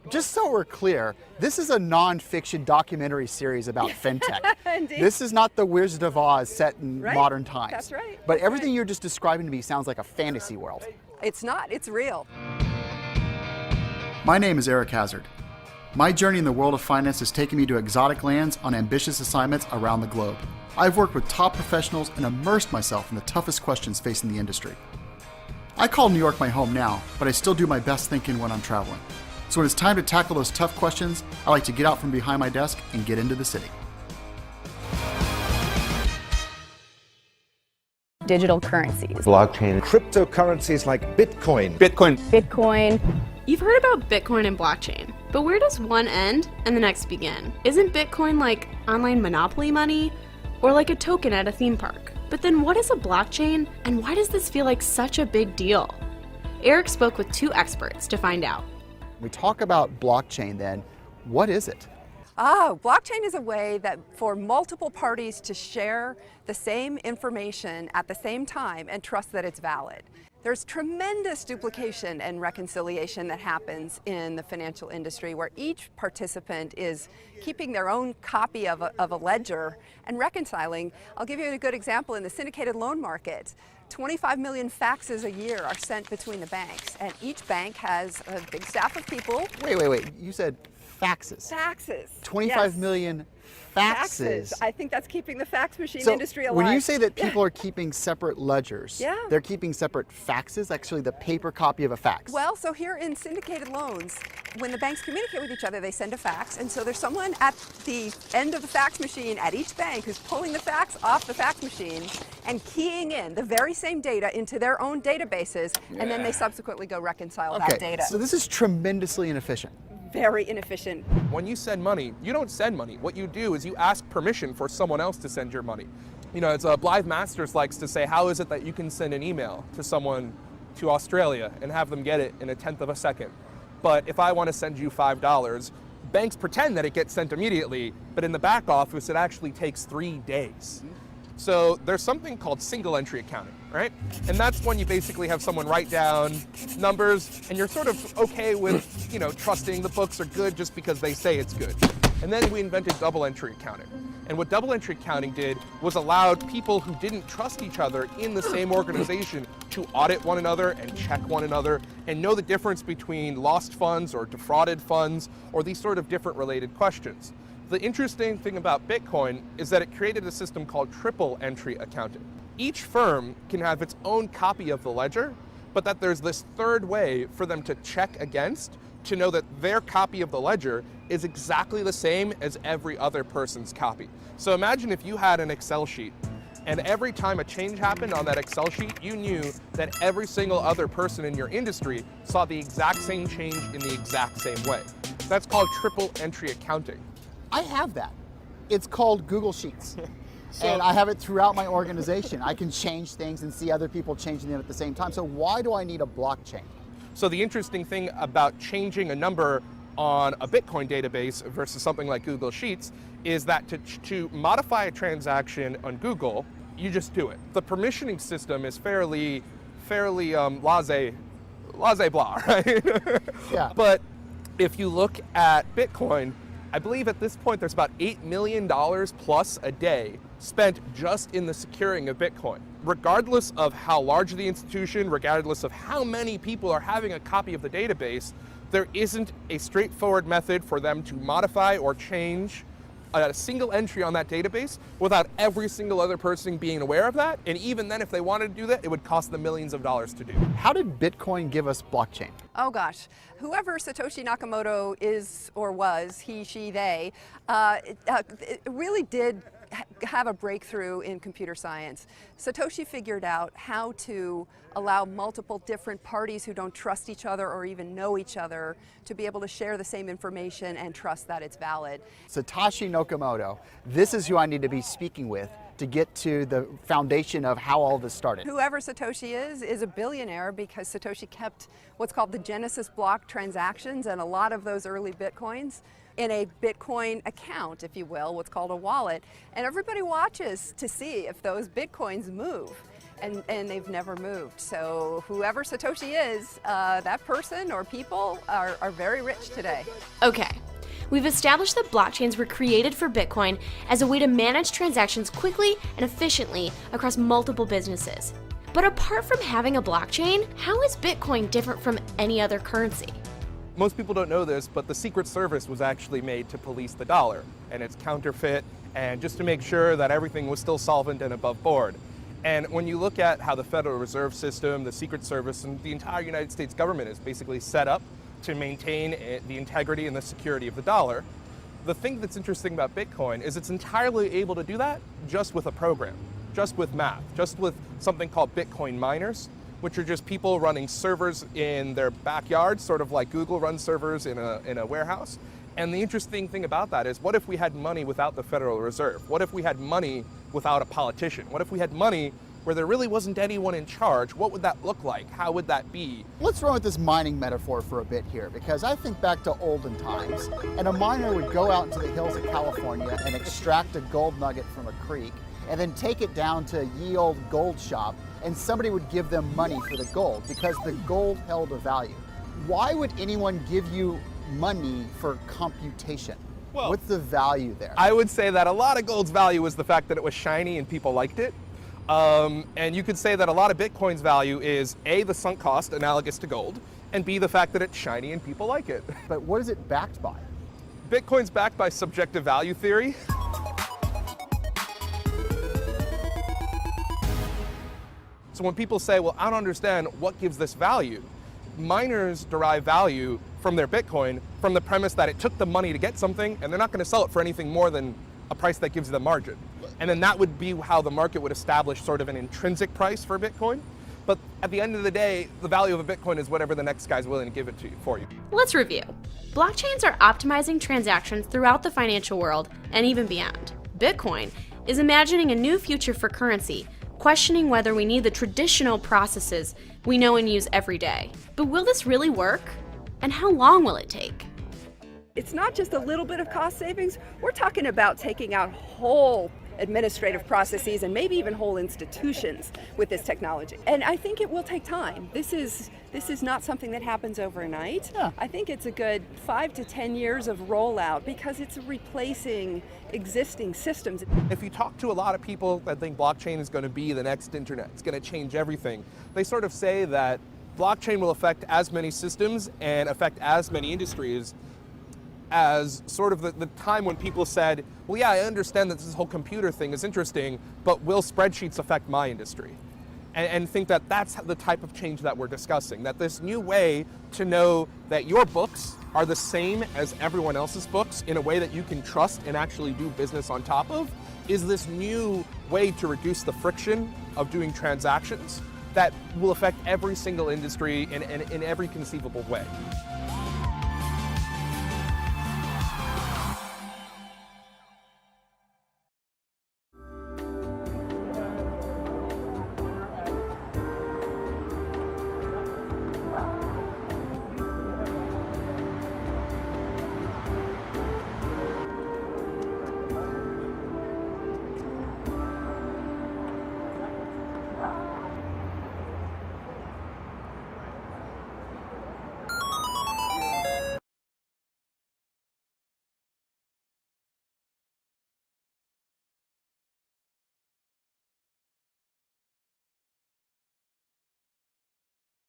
Just so we're clear, this is a non-fiction documentary series about FinTech. Indeed. This is not the Wizard of Oz set in modern times. That's right. But everything you're just describing to me sounds like a fantasy world. It's not, it's real. My name is Eric Hazard. My journey in the world of finance has taken me to exotic lands on ambitious assignments around the globe. I've worked with top professionals and immersed myself in the toughest questions facing the industry. I call New York my home now, but I still do my best thinking when I'm traveling. So when it's time to tackle those tough questions, I like to get out from behind my desk and get into the city. Digital currencies. Blockchain. Cryptocurrencies like Bitcoin. Bitcoin. You've heard about Bitcoin and blockchain, but where does one end and the next begin? Isn't Bitcoin like online monopoly money or like a token at a theme park? But then what is a blockchain and why does this feel like such a big deal? Eric spoke with two experts to find out. We talk about blockchain then, what is it? Blockchain is a way that for multiple parties to share the same information at the same time and trust that it's valid. There's tremendous duplication and reconciliation that happens in the financial industry where each participant is keeping their own copy of a ledger and reconciling. I'll give you a good example in the syndicated loan market. 25 million faxes a year are sent between the banks, and each bank has a big staff of people. Wait, you said faxes. Faxes. 25 million faxes. I think that's keeping the fax machine industry alive. When you say that people are keeping separate ledgers, Yeah. they're keeping separate faxes, actually the paper copy of a fax. Well, so here in syndicated loans, when the banks communicate with each other, they send a fax, and so there's someone at the end of the fax machine at each bank who's pulling the fax off the fax machine and keying in the very same data into their own databases, and then they subsequently go reconcile that data. So this is tremendously inefficient. Very inefficient. When you send money, you don't send money. What you do is you ask permission for someone else to send your money. You know, it's Blythe Masters likes to say, how is it that you can send an email to someone to Australia and have them get it in 1/10 of a second? But if I want to send you $5, banks pretend that it gets sent immediately, but in the back office, it actually takes 3 days. So there's something called single entry accounting, right? And that's when you basically have someone write down numbers and you're sort of okay with, you know, trusting the books are good just because they say it's good. And then we invented double entry accounting. And what double entry accounting did was allowed people who didn't trust each other in the same organization to audit one another and check one another and know the difference between lost funds or defrauded funds or these sort of different related questions. The interesting thing about Bitcoin is that it created a system called triple entry accounting. Each firm can have its own copy of the ledger, but that there's this third way for them to check against to know that their copy of the ledger is exactly the same as every other person's copy. So imagine if you had an Excel sheet and every time a change happened on that Excel sheet, you knew that every single other person in your industry saw the exact same change in the exact same way. That's called triple entry accounting. I have that. It's called Google Sheets. And I have it throughout my organization. I can change things and see other people changing them at the same time. So why do I need a blockchain? So the interesting thing about changing a number on a Bitcoin database versus something like Google Sheets is that to modify a transaction on Google, you just do it. The permissioning system is fairly blah, right? Yeah. But if you look at Bitcoin, I believe at this point there's about $8 million plus a day spent just in the securing of Bitcoin. Regardless of how large the institution, regardless of how many people are having a copy of the database, there isn't a straightforward method for them to modify or change a single entry on that database without every single other person being aware of that. And even then, if they wanted to do that, it would cost them millions of dollars to do. How did Bitcoin give us blockchain? Oh gosh, whoever Satoshi Nakamoto is or was, he, she, they, it really did have a breakthrough in computer science. Satoshi figured out how to allow multiple different parties who don't trust each other or even know each other to be able to share the same information and trust that it's valid. Satoshi Nakamoto, this is who I need to be speaking with to get to the foundation of how all this started. Whoever Satoshi is a billionaire because Satoshi kept what's called the Genesis block transactions and a lot of those early Bitcoins in a Bitcoin account, if you will, what's called a wallet. And everybody watches to see if those Bitcoins move. and they've never moved. So whoever Satoshi is, that person or people are very rich today. Okay, we've established that blockchains were created for Bitcoin as a way to manage transactions quickly and efficiently across multiple businesses. But apart from having a blockchain, how is Bitcoin different from any other currency? Most people don't know this, but the Secret Service was actually made to police the dollar and its counterfeit, and just to make sure that everything was still solvent and above board. And when you look at how the Federal Reserve System, the Secret Service, and the entire United States government is basically set up to maintain the integrity and the security of the dollar, the thing that's interesting about Bitcoin is it's entirely able to do that just with a program, just with math, just with something called Bitcoin miners, which are just people running servers in their backyard, sort of like Google runs servers in a warehouse. And the interesting thing about that is, what if we had money without the Federal Reserve? What if we had money without a politician? What if we had money where there really wasn't anyone in charge? What would that look like? How would that be? Let's run with this mining metaphor for a bit here, because I think back to olden times, and a miner would go out into the hills of California and extract a gold nugget from a creek, and then take it down to a ye old gold shop, and somebody would give them money for the gold because the gold held a value. Why would anyone give you money for computation? Well, what's the value there? I would say that a lot of gold's value was the fact that it was shiny and people liked it. And you could say that a lot of Bitcoin's value is A, the sunk cost, analogous to gold, and B, the fact that it's shiny and people like it. But what is it backed by? Bitcoin's backed by subjective value theory. So when people say, well, I don't understand what gives this value, miners derive value from their Bitcoin from the premise that it took the money to get something, and they're not going to sell it for anything more than a price that gives you the margin. And then that would be how the market would establish sort of an intrinsic price for Bitcoin. But at the end of the day, the value of a Bitcoin is whatever the next guy's willing to give it to you for you. Let's review. Blockchains are optimizing transactions throughout the financial world and even beyond. Bitcoin is imagining a new future for currency, questioning whether we need the traditional processes we know and use every day. But will this really work? And how long will it take? It's not just a little bit of cost savings. We're talking about taking out whole administrative processes and maybe even whole institutions with this technology. And I think it will take time. This is not something that happens overnight. Yeah. I think it's a good 5 to 10 years of rollout because it's replacing existing systems. If you talk to a lot of people that think blockchain is going to be the next internet, it's going to change everything, they sort of say that blockchain will affect as many systems and affect as many industries as sort of the time when people said, well, yeah, I understand that this whole computer thing is interesting, but will spreadsheets affect my industry? And think that that's the type of change that we're discussing, that this new way to know that your books are the same as everyone else's books in a way that you can trust and actually do business on top of is this new way to reduce the friction of doing transactions that will affect every single industry in every conceivable way.